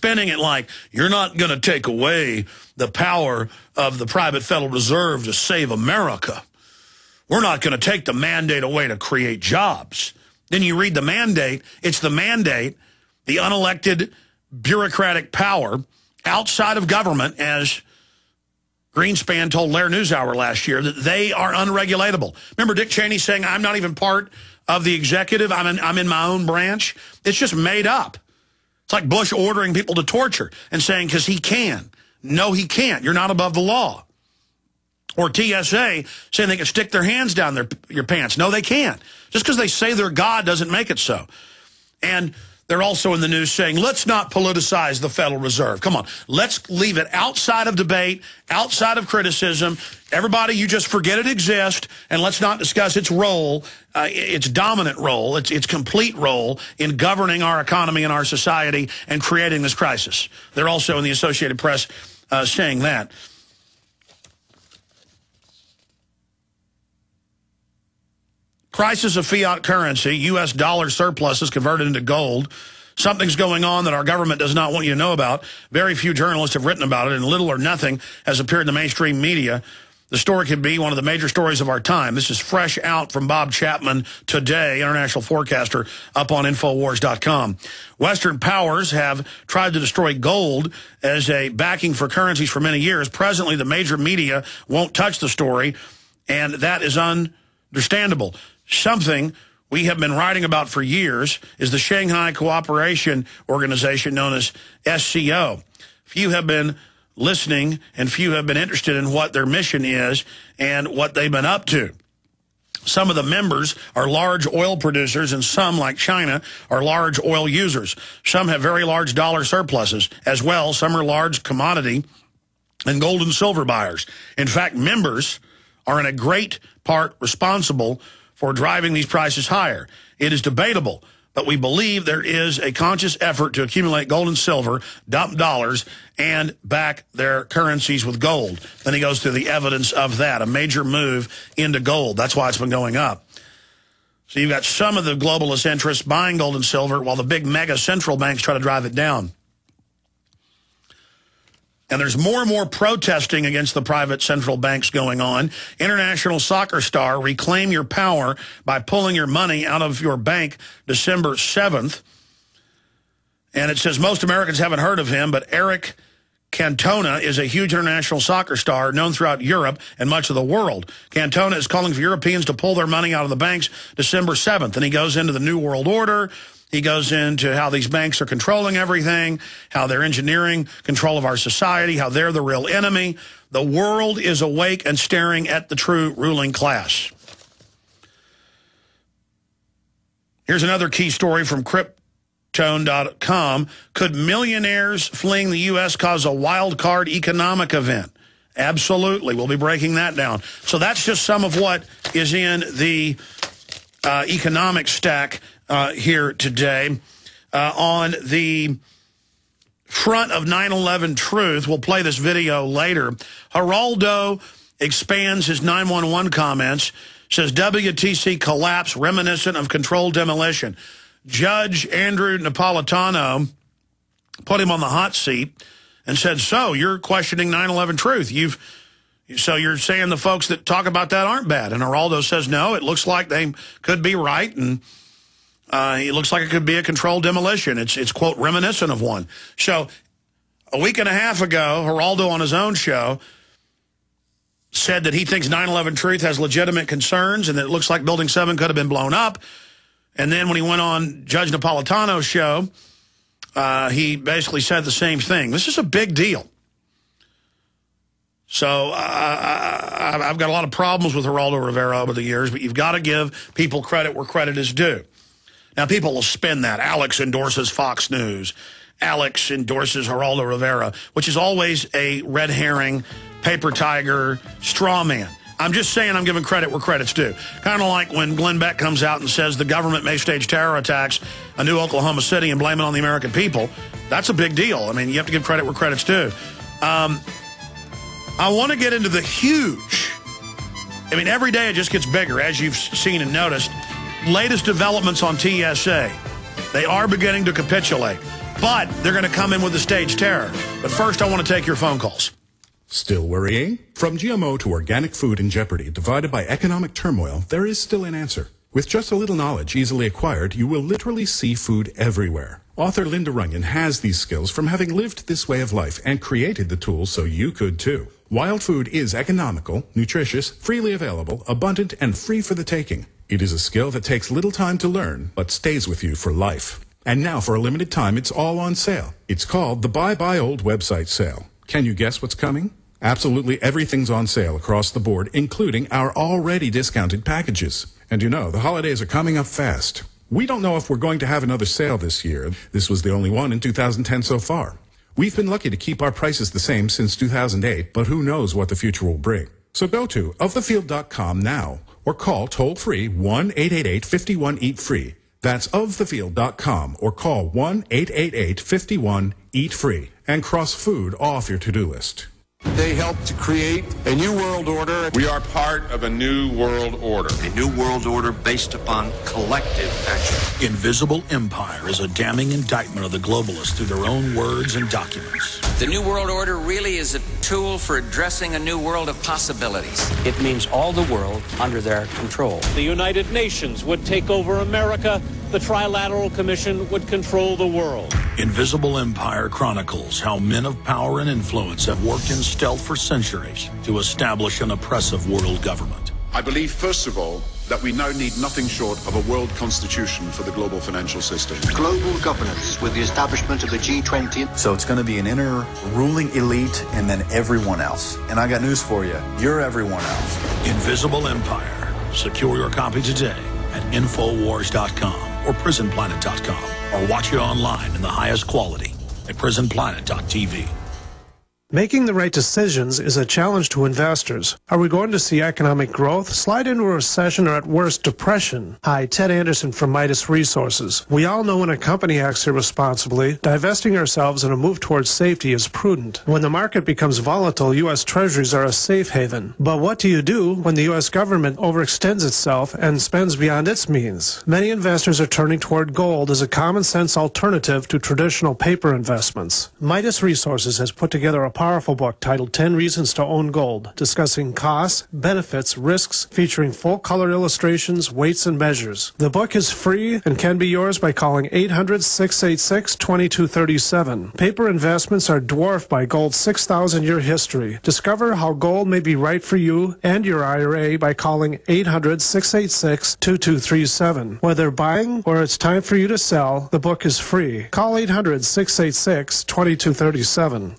spinning it like you're not going to take away the power of the private Federal Reserve to save America. We're not going to take the mandate away to create jobs. Then you read the mandate. It's the mandate, the unelected bureaucratic power outside of government, as Greenspan told Lair NewsHour last year, that they are unregulatable. Remember Dick Cheney saying, I'm not even part of the executive, I'm in my own branch? It's just made up. It's like Bush ordering people to torture and saying, because he can. No, he can't. You're not above the law. Or TSA saying they can stick their hands down your pants. No, they can't. Just because they say they're God doesn't make it so. And they're also in the news saying, let's not politicize the Federal Reserve. Come on, let's leave it outside of debate, outside of criticism. Everybody, you just forget it exists, and let's not discuss its role, its dominant role, its complete role in governing our economy and our society and creating this crisis. They're also in the Associated Press saying that. Crisis of fiat currency, U.S. dollar surpluses converted into gold. Something's going on that our government does not want you to know about. Very few journalists have written about it, and little or nothing has appeared in the mainstream media. The story could be one of the major stories of our time. This is fresh out from Bob Chapman today, international forecaster, up on Infowars.com. Western powers have tried to destroy gold as a backing for currencies for many years. Presently, the major media won't touch the story, and that is understandable. Something we have been writing about for years is the Shanghai Cooperation Organization, known as SCO. Few have been listening and few have been interested in what their mission is and what they've been up to. Some of the members are large oil producers, and some, like China, are large oil users. Some have very large dollar surpluses as well. Some are large commodity and gold and silver buyers. In fact, members are in a great part responsible for driving these prices higher. It is debatable, but we believe there is a conscious effort to accumulate gold and silver, dump dollars, and back their currencies with gold. Then he goes through the evidence of that, a major move into gold. That's why it's been going up. So you've got some of the globalist interests buying gold and silver while the big mega central banks try to drive it down. And there's more and more protesting against the private central banks going on. International soccer star, reclaim your power by pulling your money out of your bank December 7th. And it says most Americans haven't heard of him, but Eric Cantona is a huge international soccer star known throughout Europe and much of the world. Cantona is calling for Europeans to pull their money out of the banks December 7th. And he goes into the New World Order. He goes into how these banks are controlling everything, how they're engineering control of our society, how they're the real enemy. The world is awake and staring at the true ruling class. Here's another key story from Cryptone.com. Could millionaires fleeing the U.S. cause a wild card economic event? Absolutely. We'll be breaking that down. So that's just some of what is in the economic stack here today. On the front of 9/11 Truth, we'll play this video later. Geraldo expands his 911 comments, says WTC collapse reminiscent of controlled demolition. Judge Andrew Napolitano put him on the hot seat and said, so you're questioning 9/11 Truth. So you're saying the folks that talk about that aren't bad. And Geraldo says, no, it looks like they could be right. And it looks like it could be a controlled demolition. It's, quote, reminiscent of one. So a week and a half ago, Geraldo on his own show said that he thinks 9/11 Truth has legitimate concerns and that it looks like Building 7 could have been blown up. And then when he went on Judge Napolitano's show, he basically said the same thing. This is a big deal. So I've got a lot of problems with Geraldo Rivera over the years, but you've got to give people credit where credit is due. Now, people will spin that. Alex endorses Fox News. Alex endorses Geraldo Rivera, which is always a red herring, paper tiger, straw man. I'm just saying I'm giving credit where credit's due. Kind of like when Glenn Beck comes out and says the government may stage terror attacks on New Oklahoma City and blame it on the American people. That's a big deal. I mean, you have to give credit where credit's due. I want to get into the huge, I mean, every day it just gets bigger, as you've seen and noticed. Latest developments on TSA. They are beginning to capitulate. But they're going to come in with the stage terror. But first, I want to take your phone calls. Still worrying? From GMO to organic food in jeopardy, divided by economic turmoil, there is still an answer. With just a little knowledge easily acquired, you will literally see food everywhere. Author Linda Runyon has these skills from having lived this way of life and created the tools so you could too. Wild food is economical, nutritious, freely available, abundant, and free for the taking. It is a skill that takes little time to learn, but stays with you for life. And now, for a limited time, it's all on sale. It's called the Buy Old website sale. Can you guess what's coming? Absolutely everything's on sale across the board, including our already discounted packages. And you know, the holidays are coming up fast. We don't know if we're going to have another sale this year. This was the only one in 2010 so far. We've been lucky to keep our prices the same since 2008, but who knows what the future will bring. So go to ofthefield.com now or call toll-free 1-888-51-EAT-FREE. That's ofthefield.com or call 1-888-51-EAT-FREE and cross food off your to-do list. They helped to create a new world order. We are part of a new world order. A new world order based upon collective action. Invisible Empire is a damning indictment of the globalists through their own words and documents. The new world order really is a tool for addressing a new world of possibilities. It means all the world under their control. The United Nations would take over America. The Trilateral Commission would control the world. Invisible Empire chronicles how men of power and influence have worked in stealth for centuries to establish an oppressive world government. I believe, first of all, that we now need nothing short of a world constitution for the global financial system. Global governance with the establishment of the G20. So it's going to be an inner ruling elite and then everyone else. And I got news for you. You're everyone else. Invisible Empire. Secure your copy today at Infowars.com or PrisonPlanet.com, or watch it online in the highest quality at PrisonPlanet.tv. Making the right decisions is a challenge to investors. Are we going to see economic growth, slide into a recession, or at worst, depression? Hi, Ted Anderson from Midas Resources. We all know when a company acts irresponsibly, divesting ourselves in a move towards safety is prudent. When the market becomes volatile, U.S. Treasuries are a safe haven. But what do you do when the U.S. government overextends itself and spends beyond its means? Many investors are turning toward gold as a common-sense alternative to traditional paper investments. Midas Resources has put together a powerful book titled 10 Reasons to Own Gold, discussing costs, benefits, risks, featuring full-color illustrations, weights, and measures. The book is free and can be yours by calling 800-686-2237. Paper investments are dwarfed by gold's 6,000-year history. Discover how gold may be right for you and your IRA by calling 800-686-2237. Whether buying or it's time for you to sell, the book is free. Call 800-686-2237.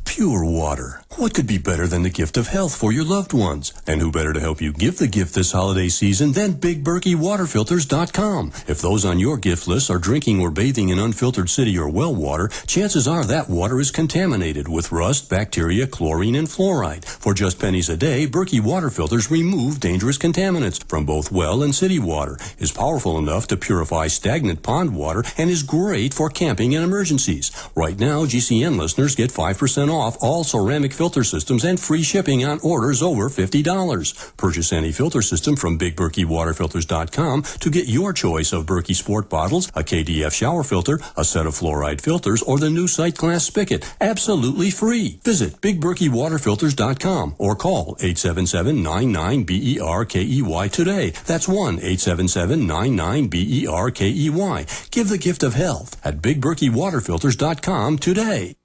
Pure water. What could be better than the gift of health for your loved ones? And who better to help you give the gift this holiday season than BigBerkeyWaterFilters.com? If those on your gift list are drinking or bathing in unfiltered city or well water, chances are that water is contaminated with rust, bacteria, chlorine, and fluoride. For just pennies a day, Berkey Water Filters remove dangerous contaminants from both well and city water, is powerful enough to purify stagnant pond water, and is great for camping and emergencies. Right now, GCN listeners get 5% off all ceramic filter systems and free shipping on orders over $50. Purchase any filter system from BigBerkeyWaterFilters.com to get your choice of Berkey Sport bottles, a KDF shower filter, a set of fluoride filters, or the new sight glass spigot, absolutely free. Visit BigBerkeyWaterFilters.com or call 877-99-BERKEY today. That's 1-877-99-BERKEY. Give the gift of health at BigBerkeyWaterFilters.com today.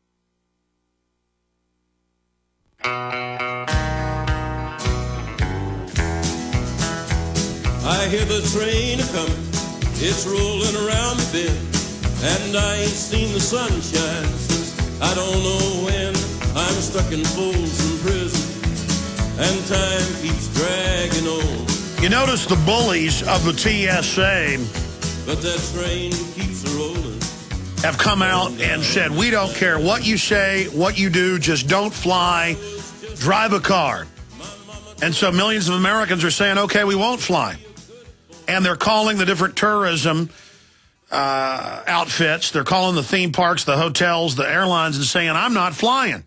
I hear the train a-comin', it's rolling around the bend, and I ain't seen the sunshine since I don't know when. I'm stuck in Folsom Prison, and time keeps dragging on. You notice the bullies of the TSA, but that train keeps rolling, have come out and said, we don't care what you say, what you do, just don't fly, drive a car. And so millions of Americans are saying, okay, we won't fly. And they're calling the different tourism outfits, they're calling the theme parks, the hotels, the airlines, and saying, I'm not flying.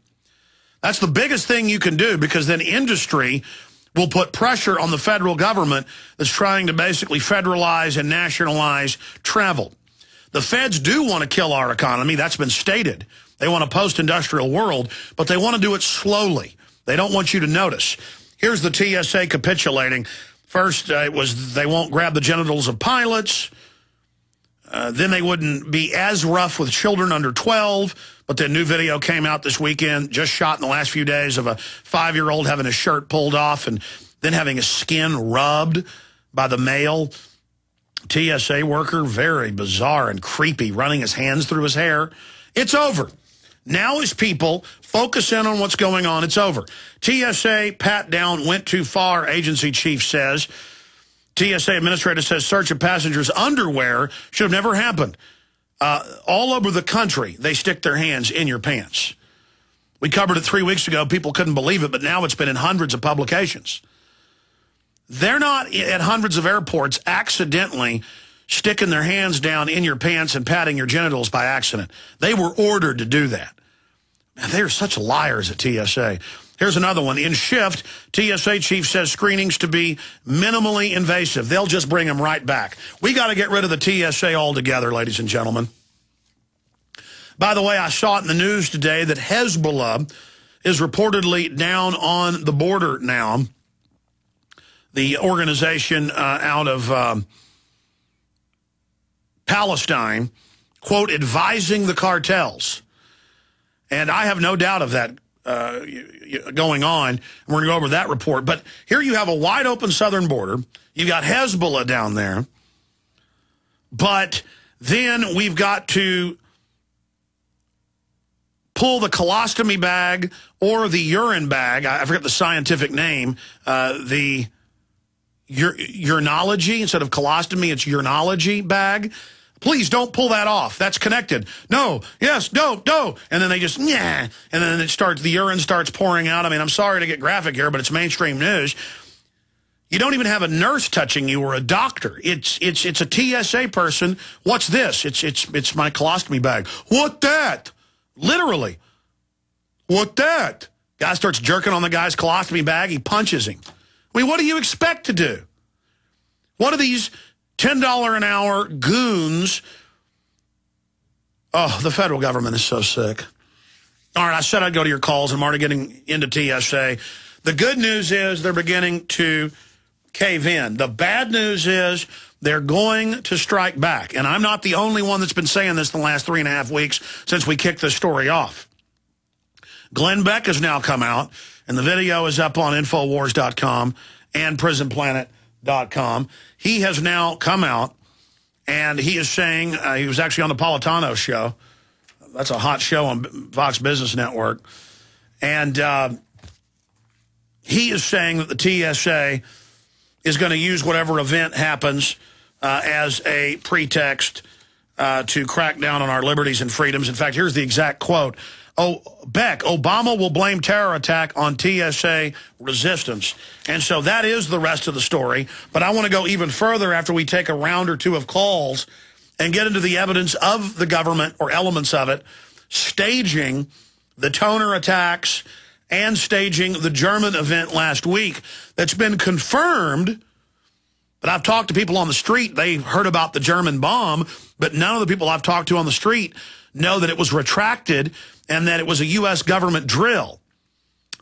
That's the biggest thing you can do, because then industry will put pressure on the federal government that's trying to basically federalize and nationalize travel. The feds do want to kill our economy. That's been stated. They want a post-industrial world, but they want to do it slowly. They don't want you to notice. Here's the TSA capitulating. First, it was they won't grab the genitals of pilots. Then they wouldn't be as rough with children under 12. But the new video came out this weekend, just shot in the last few days, of a 5-year-old having his shirt pulled off and then having his skin rubbed by the male TSA worker. Very bizarre and creepy, running his hands through his hair. It's over. Now as people focus in on what's going on, it's over. TSA pat down went too far, agency chief says. TSA administrator says search of passengers' underwear should have never happened. All over the country, they stick their hands in your pants. We covered it 3 weeks ago. People couldn't believe it, but now it's been in hundreds of publications. They're not at hundreds of airports accidentally sticking their hands down in your pants and patting your genitals by accident. They were ordered to do that. Man, they are such liars at TSA. Here's another one. In shift, TSA chief says screenings to be minimally invasive. They'll just bring them right back. We got to get rid of the TSA altogether, ladies and gentlemen. By the way, I saw it in the news today that Hezbollah is reportedly down on the border now. The organization out of Palestine, quote, advising the cartels. And I have no doubt of that going on. We're going to go over that report. But here you have a wide open southern border. You've got Hezbollah down there. But then we've got to pull the colostomy bag or the urine bag. I forget the scientific name. The urinology, instead of colostomy, it's urinology bag. Please don't pull that off. That's connected. No, yes, no. And then they just, yeah. And then the urine starts pouring out. I mean, I'm sorry to get graphic here, but it's mainstream news. You don't even have a nurse touching you or a doctor. It's a TSA person. What's this? It's my colostomy bag. What that? Literally. What that? Guy starts jerking on the guy's colostomy bag. He punches him. I mean, what do you expect to do? What are these $10 an hour goons? Oh, the federal government is so sick. All right, I said I'd go to your calls. I'm already getting into TSA. The good news is they're beginning to cave in. The bad news is they're going to strike back. And I'm not the only one that's been saying this in the last 3.5 weeks since we kicked this story off. Glenn Beck has now come out, and the video is up on Infowars.com and PrisonPlanet.com. He has now come out, and he is saying, he was actually on the Politano show. That's a hot show on Fox Business Network. And he is saying that the TSA is going to use whatever event happens as a pretext to crack down on our liberties and freedoms. In fact, here's the exact quote. Oh, Beck, Obama will blame terror attack on TSA resistance. And so that is the rest of the story. But I want to go even further after we take a round or two of calls and get into the evidence of the government, or elements of it, staging the toner attacks and staging the German event last week that's been confirmed. But I've talked to people on the street. They heard about the German bomb, but none of the people I've talked to on the street know that it was retracted and that it was a U.S. government drill.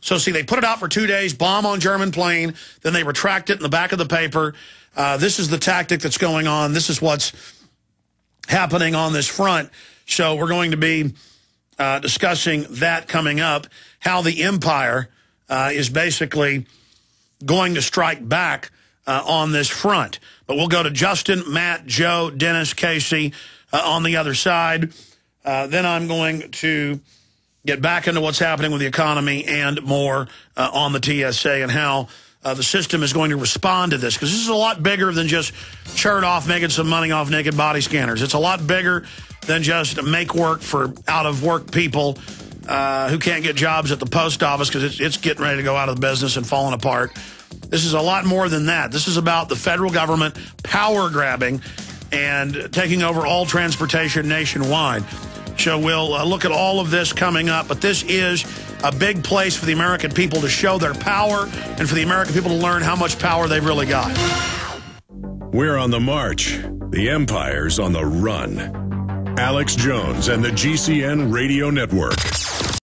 So, see, they put it out for 2 days, bomb on German plane, then they retract it in the back of the paper. This is the tactic that's going on. This is what's happening on this front. So we're going to be discussing that coming up, how the empire is basically going to strike back on this front. But we'll go to Justin, Matt, Joe, Dennis, Casey on the other side. Then I'm going to get back into what's happening with the economy and more on the TSA and how the system is going to respond to this. Because this is a lot bigger than just shirt off, making some money off naked body scanners. It's a lot bigger than just make work for out-of-work people who can't get jobs at the post office because it's getting ready to go out of the business and falling apart. This is a lot more than that. This is about the federal government power-grabbing and taking over all transportation nationwide. So we'll look at all of this coming up. But this is a big place for the American people to show their power and for the American people to learn how much power they've really got. We're on the march. The empire's on the run. Alex Jones and the GCN Radio Network.